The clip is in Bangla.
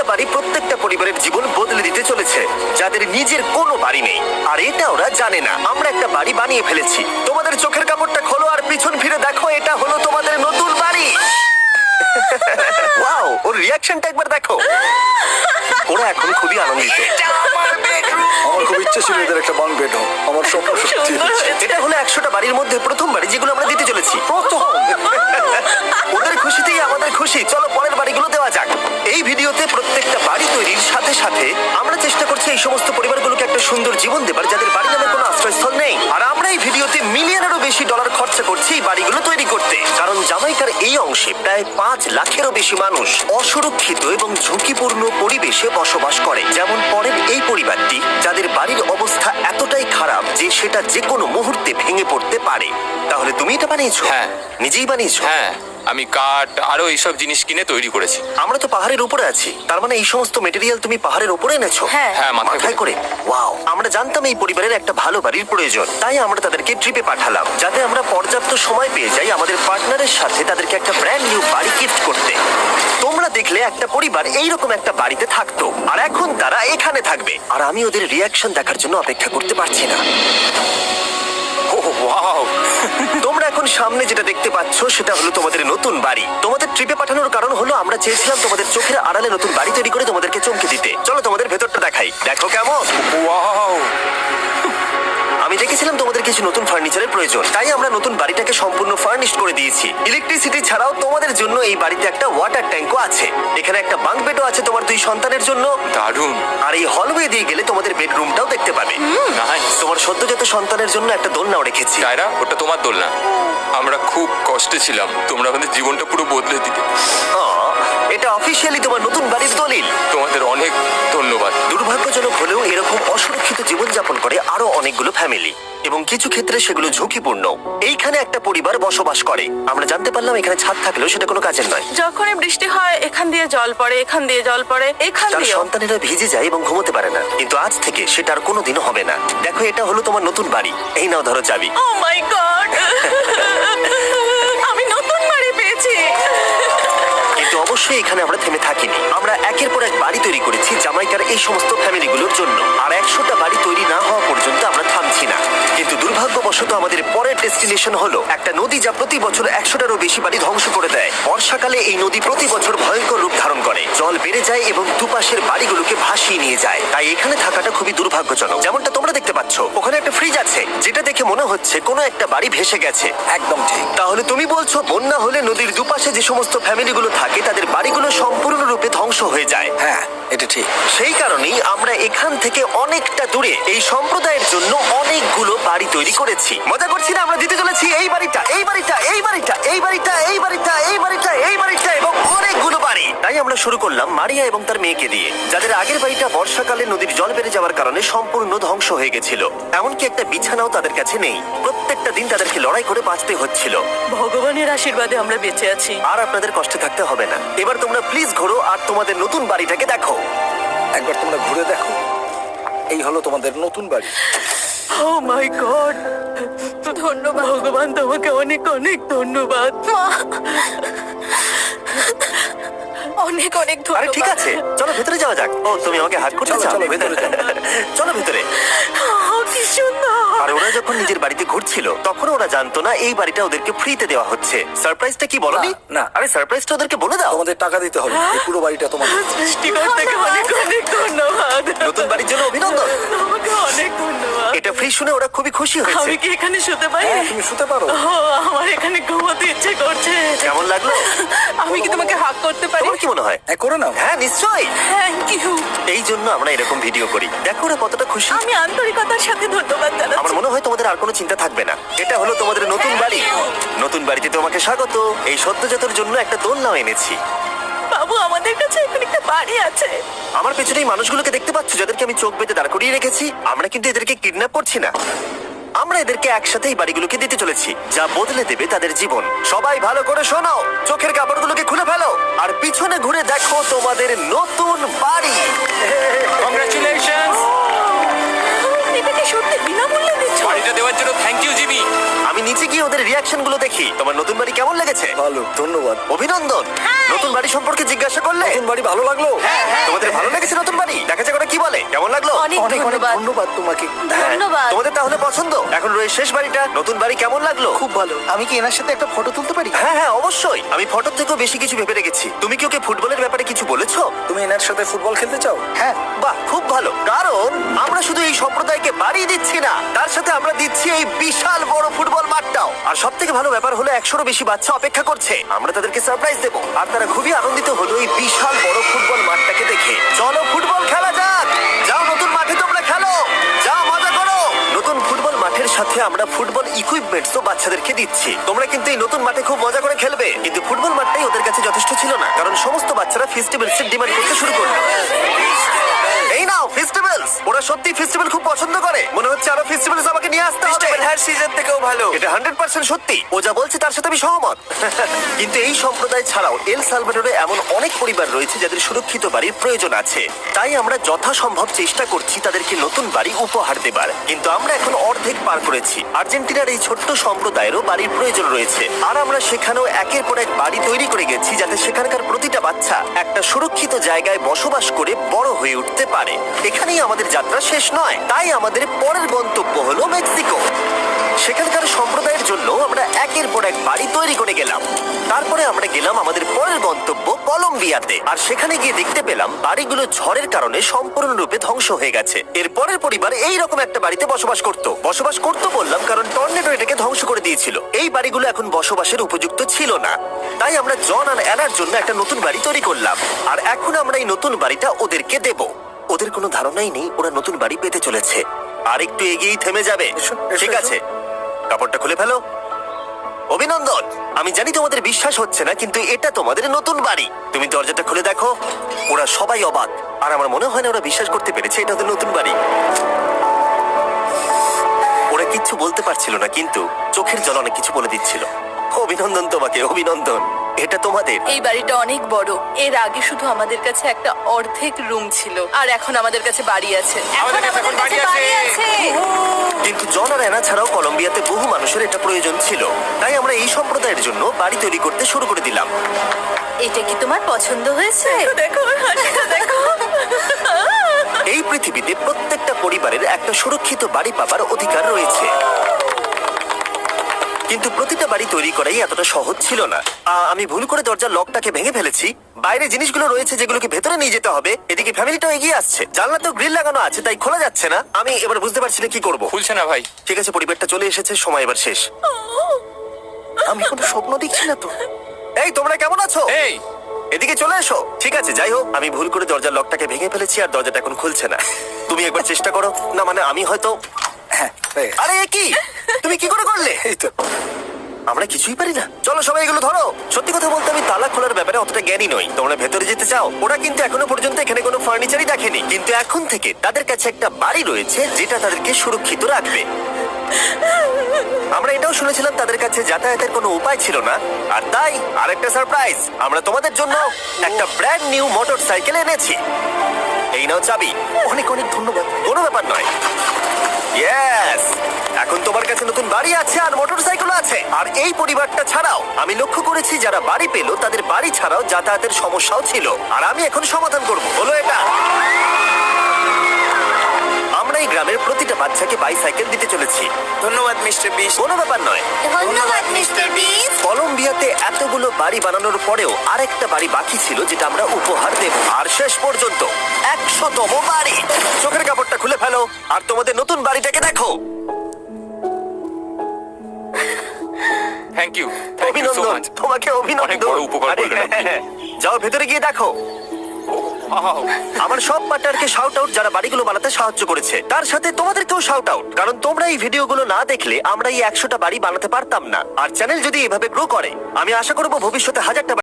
বাড়ি প্রত্যেকটা পরিবারের জীবন বদলে দিতে চলেছে, যাদের নিজের কোনো বাড়ি নেই। আর এটা ওরা জানে না। আমরা একটা বাড়ি বানিয়ে ফেলেছি। তোমাদের চোখের কাপড়টা খোলো আর পিছন ফিরে দেখো, এটা হলো তোমাদের নতুন বাড়ি। ওয়াও, ওর রিয়াকশনটা একবার দেখো। ওরা এখন খুবই আনন্দিত। আমার খুব ইচ্ছে ছিল এদের একটা বাং বেড হোক। আমার স্বপ্ন সত্যি হয়েছে। এটা হলো 100টা বাড়ির মধ্যে প্রথম বাড়ি যেগুলো আমরা দিতে চলেছি। প্রথম। ওদের খুশিতেই আমাদের খুশি। চলো পরের বাড়িগুলো দেওয়া যাক। এই ভিডিওতে প্রত্যেকটা বাড়ি তৈরির সাথে সাথে আমরা চেষ্টা করছি এই সমস্ত পরিবারগুলোকে একটা সুন্দর জীবন দেবার, যাদের বাড়ি নামে কোনো আশ্রয়স্থল নেই। আর আমরা এই ভিডিওতে মিলিয়নেরও বেশি ডলার খরচা করছি এই বাড়িগুলো তৈরি করতে, কারণ জামাইকার এই অংশে প্রায় 5 লাখেরও বেশি মানুষ অসুরক্ষিত এবং ঝুঁকিপূর্ণ পরিবেশে বসবাস করে। যেমন পরের এই পরিবারটি, যাদের বাড়ির অবস্থা এতটাই খারাপ যে সেটা যে কোনো মুহূর্তে ভেঙে পড়তে পারে। তাহলে তুমি এটা বানিয়েছো? হ্যাঁ। নিজেই বানিয়েছো? হ্যাঁ, আমি কাঠ আরো এইসব জিনিস কিনে তৈরি করেছি। আমরা তো পাহাড়ের উপরে আছি, তার মানে এই সমস্ত মেটেরিয়াল তুমি পাহাড়ের উপরে এনেছো? হ্যাঁ। হ্যাঁ, মাথায় করে। ওয়াও, আমরা জানতাম এই পরিবারের একটা ভালো বাড়ির প্রয়োজন, তাই আমরা তাদেরকে ট্রিপে পাঠালাম, যাতে আমরা পর্যাপ্ত সময় পেয়ে যাই আমাদের পার্টনারের সাথে তাদেরকে একটা ব্র্যান্ড নিউ বাড়ি গিফট করতে। তোমরা দেখলে একটা পরিবার এইরকম একটা বাড়িতে থাকতো, আর এখন তারা এখানে থাকবে। আর আমি ওদের রিয়াকশন দেখার জন্য অপেক্ষা করতে পারছি না। ওয়াও, তোমরা এখন সামনে যেটা দেখতে পাচ্ছ সেটা হলো তোমাদের নতুন বাড়ি। তোমাদের ট্রিপে পাঠানোর কারণ হলো আমরা চেয়েছিলাম তোমাদের চোখের আড়ালে নতুন বাড়ি তৈরি করে তোমাদেরকে চমকে দিতে। চলো তোমাদের ভেতরটা দেখাই, দেখো কেমন। ওয়াও। আমি দেখেছিলাম তোমাদের কিছু নতুন ফার্নিচারের প্রয়োজন, তাই আমরা নতুন বাড়িটাকে সম্পূর্ণ ফার্নিশ করে দিয়েছি। ইলেকট্রিসিটি ছাড়াও তোমাদের জন্য এই বাড়িতে একটা ওয়াটার ট্যাঙ্কও আছে। এখানে একটা বাঙ্ক বেডও আছে তোমার 2 সন্তানের জন্য। দারুণ। আর এই হলওয়ে দিয়ে গেলে তোমাদের বেডরুমটাও দেখতে পাবে। নাইস। তোমার সদ্যজাত সন্তানের জন্য একটা দোলনাও রেখেছি। কায়রা, ওটা তোমার দোলনা। আমরা খুব কষ্টে ছিলাম, তোমরা আমাদের জীবনটা পুরো বদলে দিতে। এটা অফিসিয়ালি তোমার নতুন বাড়ির দলিল। তোমাদের অনেক ধন্যবাদ। দুর্ভাগ্যজনক হলেও এরকম অসুরক্ষিত জীবনযাপন করে আরো অনেকগুলো ফ্যামিলি, এবং কিছু ক্ষেত্রে সেগুলো ঝুঁকিপূর্ণ। এইখানে একটা পরিবার বসবাস করে। আমরা জানতে পারলাম এখানে ছাদ থাকলেও সেটা কোনো কাজের নয়। যখনই বৃষ্টি হয় এখান দিয়ে জল পড়ে, এখান দিয়ে জল পড়ে, এখান তার দিয়ে। সন্তানেরা ভিজে যায় এবং ঘুমোতে পারে না, কিন্তু আজ থেকে সেটা আর কোনোদিনও হবে না। দেখো, এটা হলো তোমার নতুন বাড়ি। এই নাও, ধরো চাবি। ও মাই গড, আমি নতুন বাড়ি পেয়েছি। কিন্তু অবশ্যই এখানে আমরা থেমে থাকিনি। আমরা একের পর এক বাড়ি তৈরি করেছি জামাইকার এই সমস্ত ফ্যামিলিগুলোর জন্য। আর 100টা বাড়ি তৈরি না হওয়া পর্যন্ত আমরা থামছি না। কিন্তু দুর্ভাগ্যবশত আমাদের পরের ডেস্টিনেশন হলো একটা নদী, যা প্রতি বছর 100টারও বেশি বাড়ি ধ্বংস করে দেয়। বর্ষাকালে এই নদী প্রতি বছর ভয়ঙ্কর রূপ ধারণ করে, জল বেড়ে যায় এবং দুপাশের বাড়িগুলোকে ভাসিয়ে নিয়ে যায়। তাই এখানে থাকাটা খুবই দুর্ভাগ্যজনক। যেমনটা তোমরা দেখতে পাচ্ছ, ওখানে একটা ফ্রিজ আছে, যেটা দেখে মনে হচ্ছে কোনো একটা বাড়ি ভেসে গেছে। একদম ঠিক। তাহলে তুমি বলছো বন্যা হলে নদীর দুপাশে যে সমস্ত ফ্যামিলিগুলো থাকে তাদের বাড়িগুলো সম্পূর্ণরূপে ধ্বংস হয়ে যায়। হ্যাঁ, এটা ঠিক। সেই কারণেই আমরা এখান থেকে অনেকটা দূরে এই সম্প্রদায়ের জন্য অনেকগুলো বাড়ি তৈরি করেছি। মজা করছি না? আমরা দিতে চলেছি এই বাড়িটা, এই বাড়িটা, এই বাড়িটা, এই বাড়িটা, এই বাড়িটা, এই বাড়িটা, এই বাড়িটা এবং অনেকগুলো বাড়ি। তাই আমরা শুরু করলাম মারিয়া এবং তার মেয়েকে দিয়ে, যাদের আগের বাড়িটা বর্ষাকালে নদীর জল বেড়ে যাওয়ার কারণে সম্পূর্ণ ধ্বংস হয়ে গেছিল। এমনকি একটা বিছানাও তাদের কাছে নেই। প্রত্যেকটা দিন তাদেরকে লড়াই করে বাঁচতে হচ্ছিল। ভগবানের আশীর্বাদে আমরা বেঁচে আছি। আর আপনাদের কষ্টে থাকতে হবে না। এবার তোমরা প্লিজ ঘোরো আর তোমাদের নতুন বাড়িটাকে দেখো। একবার তোমরা ঘুরে দেখো, এই হলো তোমাদের নতুন বাড়ি। ও মাই গড, ধন্যবাদ ভগবান, তোমাকে অনেক অনেক ধন্যবাদ। অনেক অনেক আরে ধন্যবাদ। ঠিক আছে, চলো ভেতরে যাওয়া যাক। ও, তুমি আমাকে হাত করতে চলো, চাও? চলো, ভেতরে চলো। চলো ভেতরে। কি সুন্দর। আর ওরা যখন নিজের বাড়িতে ঘুরছিল তখন ওরা জানতো না এই বাড়িটা ওদেরকে ফ্রিতে দেওয়া হচ্ছে। সারপ্রাইজটা কি বলনি? না। আরে সারপ্রাইজটা ওদেরকে বলে দাও। তোমাদের টাকা দিতে হবে, এই পুরো বাড়িটা তোমাদের। সৃষ্টিকর্তাকে অনেক অনেক ধন্যবাদ। নতুন বাড়ির জন্য অভিনন্দন। তোমাকে অনেক ধন্যবাদ। এটা ফ্রি শুনে ওরা খুবই খুশি হয়েছে। আমি কি এখানে শুতে পারি? হ্যাঁ, তুমি শুতে পারো। ও, আমার এখানে ঘুমোতে ইচ্ছে করছে। কেমন লাগলো? আমি কি তোমাকে হাক করতে পারি? তোমার কি মনে হয়? হ্যাঁ, করে নাও। হ্যাঁ, নিশ্চয়ই। Thank you. এই জন্য আমরা এরকম ভিডিও করি। দেখো ওরা কতটা খুশি। আমি আন্তরিকতার সাথে ধন্যবাদ আমার জানাচ্ছি। মনে হয় তোমাদের আর কোনো চিন্তা থাকবে না। এটা হলো তোমাদের নতুন বাড়ি। নতুন বাড়িতে তোমাকে স্বাগত। এই সদ্যজাতর জন্য একটা দোলনাও এনেছি। বাবু, আমাদের কাছে এখানে একটা বাড়ি আছে। আমার পেছনে এই মানুষগুলোকে দেখতে পাচ্ছ, যাদেরকে আমি চোখ বেঁধে দাঁড় করিয়ে রেখেছি? আমরা কিন্তু এদেরকে কিডন্যাপ করছি না। আমরা এদেরকে একসাথে এই বাড়িগুলোকে দিতে চলেছি, যা বদলে দেবে তাদের জীবন। সবাই ভালো করে শোনো, চোখের কাপড়গুলোকে খুলে ফেলো আর পিছনে ঘুরে দেখো তোমাদের নতুন বাড়ি। কংগ্রাচুলেশনস। এটা কি সত্যি বিনামূল্যে দিচ্ছ? বাড়িটা দেওয়ার জন্য থ্যাংক ইউ জিমি। আমি আমি নিচে গিয়ে ওদের রিয়াকশন গুলো দেখি। তোমার নতুন বাড়ি কেমন লেগেছে? ভালো, ধন্যবাদ। অভিনন্দন। নতুন বাড়ি সম্পর্কে জিজ্ঞাসা করলে? নতুন বাড়ি ভালো লাগলো? তোমাদের ভালো লেগেছে নতুন বাড়ি? দেখা যাক ওরা কি বলে। কেমন লাগলো? অনেক অনেক অনেক ধন্যবাদ। ধন্যবাদ তোমাকে। হ্যাঁ, ধন্যবাদ। তোমাদের তাহলে পছন্দ। এখন রয়েছে শেষ বাড়িটা। নতুন বাড়ি কেমন লাগলো? খুব ভালো। আমি কি এনার সাথে একটা ফটো তুলতে পারি? হ্যাঁ হ্যাঁ অবশ্যই। আমি ফটোর থেকেও বেশি কিছু ভেবে রেখেছি। তুমি কি ওকে ফুটবলের ব্যাপারে কিছু বলেছো? তুমি এনার সাথে ফুটবল খেলতে চাও? হ্যাঁ। বাহ, খুব ভালো। কারণ আমরা শুধু এই সম্প্রদায়কে বাড়ি দিচ্ছি না, তার সাথে আমরা দিচ্ছি এই বিশাল বড় ফুটবল মাঠটাও। আর সব থেকে ভালো ব্যাপার হলো 100-রও বেশি বাচ্চা অপেক্ষা করছে। আমরা তাদেরকে সারপ্রাইজ দেবো, আর তারা খুবই আনন্দিত হলো এই বিশাল বড় ফুটবল মাঠটাকে দেখে। চলো ফুটবল খেলা যাক। যাও নতুন মাঠে তোমরা খেলো, যাও মজা করো। নতুন ফুটবল মাঠের সাথে আমরা ফুটবল ইকুইপমেন্টসও বাচ্চাদেরকে দিচ্ছি। তোমরা কিন্তু এই নতুন মাঠে খুব মজা করে খেলবে। কিন্তু ফুটবল মাঠটাই ওদের কাছে যথেষ্ট ছিল না, কারণ সমস্ত বাচ্চারা ফেস্টিভ্যালসের ডিমান্ড করতে শুরু করলো। এই নাও ফেস্টিভ্যালস। ওরা সত্যি ফেস্টিভ্যাল খুব পছন্দ করে। মনে হচ্ছে আরো ফেস্টিভ্যালস আমাকে নিয়ে আসতে হবে। হ্যার সিজন থেকেও ভালো। এটা 100% সত্যি। ও যা বলছে তার সাথে আমি সহমত। কিন্তু এই সম্প্রদায় ছাড়াও এল সালভাডোরে এমন অনেক পরিবার রয়েছে যাদের সুরক্ষিত বাড়ির প্রয়োজন আছে। তাই আমরা যথাসম্ভব চেষ্টা করছি তাদেরকে নতুন বাড়ি উপহার দেবার। কিন্তু আমরা এখন অর্ধেক পার করেছি। আর্জেন্টিনার এই ছোট্ট সম্প্রদায়েরও বাড়ির প্রয়োজন রয়েছে, আর আমরা সেখানেও একের পর এক বাড়ি তৈরি করে গেছি যাতে সেখানকার প্রতিটা বাচ্চা একটা সুরক্ষিত জায়গায় বসবাস করে বড় হয়ে উঠতে পারে। এখানেই আমাদের যাত্রা শেষ নয়, তাই আমাদের পরের গন্তব্য হলো মেক্সিকো। সেখানকার সম্প্রদায়ের জন্য আমরা একের পর এক বাড়ি তৈরি করে গেলাম। তারপরে আমরা গেলাম আমাদের পরের গন্তব্য কলম্বিয়াতে, আর সেখানে গিয়ে দেখতে পেলাম বাড়িগুলো ঝড়ের কারণে সম্পূর্ণরূপে ধ্বংস হয়ে গেছে। এর পরের পরিবার এই রকম একটা বাড়িতে বসবাস করত বললাম কারণ টর্নেডো এটাকে ধ্বংস করে দিয়েছিল। এই বাড়িগুলো এখন বসবাসের উপযুক্ত ছিল না, তাই আমরা জন আর অ্যানার জন্য একটা নতুন বাড়ি তৈরি করলাম। আর এখন আমরা এই নতুন বাড়িটা ওদেরকে দেব। ওদের কোনো ধারণাই নেই ওরা নতুন বাড়ি পেতে চলেছে। আর একটু এগিয়েই থেমে যাবে। এসো। ঠিক আছে, কাপড়টা খুলে ফেলো। অভিনন্দন। আমি জানি তোমাদের বিশ্বাস হচ্ছে না, কিন্তু এটা তোমাদের নতুন বাড়ি। তুমি দরজাটা খুলে দেখো। ওরা সবাই অবাক, আর আমার মনে হয় না ওরা বিশ্বাস করতে পেরেছে এটা ওদের নতুন বাড়ি। ওরা কিচ্ছু বলতে পারছিল না, কিন্তু চোখের জল অনেক কিছু বলে দিচ্ছিল। অভিনন্দন তোমাকে, অভিনন্দন। এটা তোমাদের। এই বাড়িটা অনেক বড়। এর আগে শুধু আমাদের কাছে একটা অর্ধেক রুম ছিল, আর এখন আমাদের কাছে বাড়ি আছে। আমাদের কাছে এখন বাড়ি আছে। কিন্তু জন আর অ্যানা ছাড়াও কলম্বিয়াতে বহু মানুষের এটা প্রয়োজন ছিল, তাই আমরা এই সম্প্রদায়ের জন্য বাড়ি তৈরি করতে শুরু করে দিলাম। এটা কি তোমার পছন্দ হয়েছে? দেখো দেখো। এই পৃথিবীতে প্রত্যেকটা পরিবারের একটা সুরক্ষিত বাড়ি পাবার অধিকার রয়েছে, কিন্তু প্রতিটা বাড়ি তৈরি করাই এতটা সহজ ছিল না। আমি ভুল করে দরজার লকটাকে ভেঙে ফেলেছি। বাইরে জিনিসগুলো রয়েছে যেগুলোকে ভেতরে নিয়ে যেতে হবে। এদিকে ফ্যামিলিটাও এগিয়ে আসছে। জানলাতেও গ্রিল লাগানো আছে, তাই খোলা যাচ্ছে না। আমি এবার বুঝতে পারছি না কি করব। খুলছে না ভাই। ঠিক আছে, পরিবারটা চলে এসেছে, সময় এবার শেষ। আমি কোনো স্বপ্ন দেখছি না তো। এই তোমরা কেমন আছো? এই এদিকে চলে এসো। ঠিক আছে, যাই হোক, আমি ভুল করে দরজার লকটাকে ভেঙে ফেলেছি আর দরজাটা এখন খুলছে না। তুমি একবার চেষ্টা করো না। মানে আমি হয়তো। হ্যাঁ, হয়ে গেছে। আরে এ কি, তুমি কি করে করলে? এই তো। আমরা কিছুই পারি না। চলো সবাই এগুলো ধরো। সত্যি কথা বলতে আমি তালা খোলার ব্যাপারে অতটা জ্ঞানী নই। তোমরা ভেতরে যেতে চাও? ওরা কিন্তু এখনো পর্যন্ত এখানে কোনো ফার্নিচারই দেখেনি, কিন্তু এখন থেকে তাদের কাছে একটা বাড়ি রয়েছে যেটা তাদেরকে সুরক্ষিত রাখবে। আমরা এটাও শুনেছিলাম তাদের কাছে যাতায়াতের কোনো উপায় ছিল না, আর তাই আরেকটা সারপ্রাইজ, আমরা তোমাদের জন্য একটা ব্র্যান্ড নিউ মোটর সাইকেল এনেছি। এই নাও চাবি। অনেক অনেক ধন্যবাদ। কোনো ব্যাপার নয়। ইয়েস, এখন তোমার কাছে নতুন বাড়ি আছে আর মোটরসাইকেল আছে। আর এই পরিবারটা ছাড়াও আমি লক্ষ্য করেছি যারা বাড়ি পেল তাদের বাড়ি ছাড়াও যাতায়াতের সমস্যাও ছিল, আর আমি এখন সমাধান করব। হলো এটা। আমরা এই গ্রামের প্রতিটা বাচ্চাকে বাইসাইকেল দিতে চলেছি। ধন্যবাদ মিস্টার বিশ। কোনো ব্যাপার নয়। ধন্যবাদ মিস্টার বিস। কলম্বিয়াতে এতগুলো বাড়ি বানানোর পরেও আরেকটা বাড়ি বাকি ছিল যেটা আমরা উপহার দেব। আর শেষ পর্যন্ত 100তম বাড়ি। চোখের কাপড়টা খুলে ফেলো আর তোমাদের নতুন বাড়িটাকে দেখো। Thank you, thank you so অভিনন্দন, মাচ। তোমাকে অভিনন্দন। অনেক বড় উপকার আরে, করলেন আপনি। হ্যাঁ, যাও ভেতরে গিয়ে দেখো। আমার সব পার্টনারকে শাউট আউট যারা বাড়িগুলো বানাতে সাহায্য করেছে। তার সাথে তোমাদেরকেও শাউট আউট, কারণ তোমরা এই ভিডিওগুলো না দেখলে আমরা এই 100টা বাড়ি বানাতে পারতাম না। আর চ্যানেল যদি এভাবে গ্রো করে, আমি আশা করবো ভবিষ্যতে 1000টা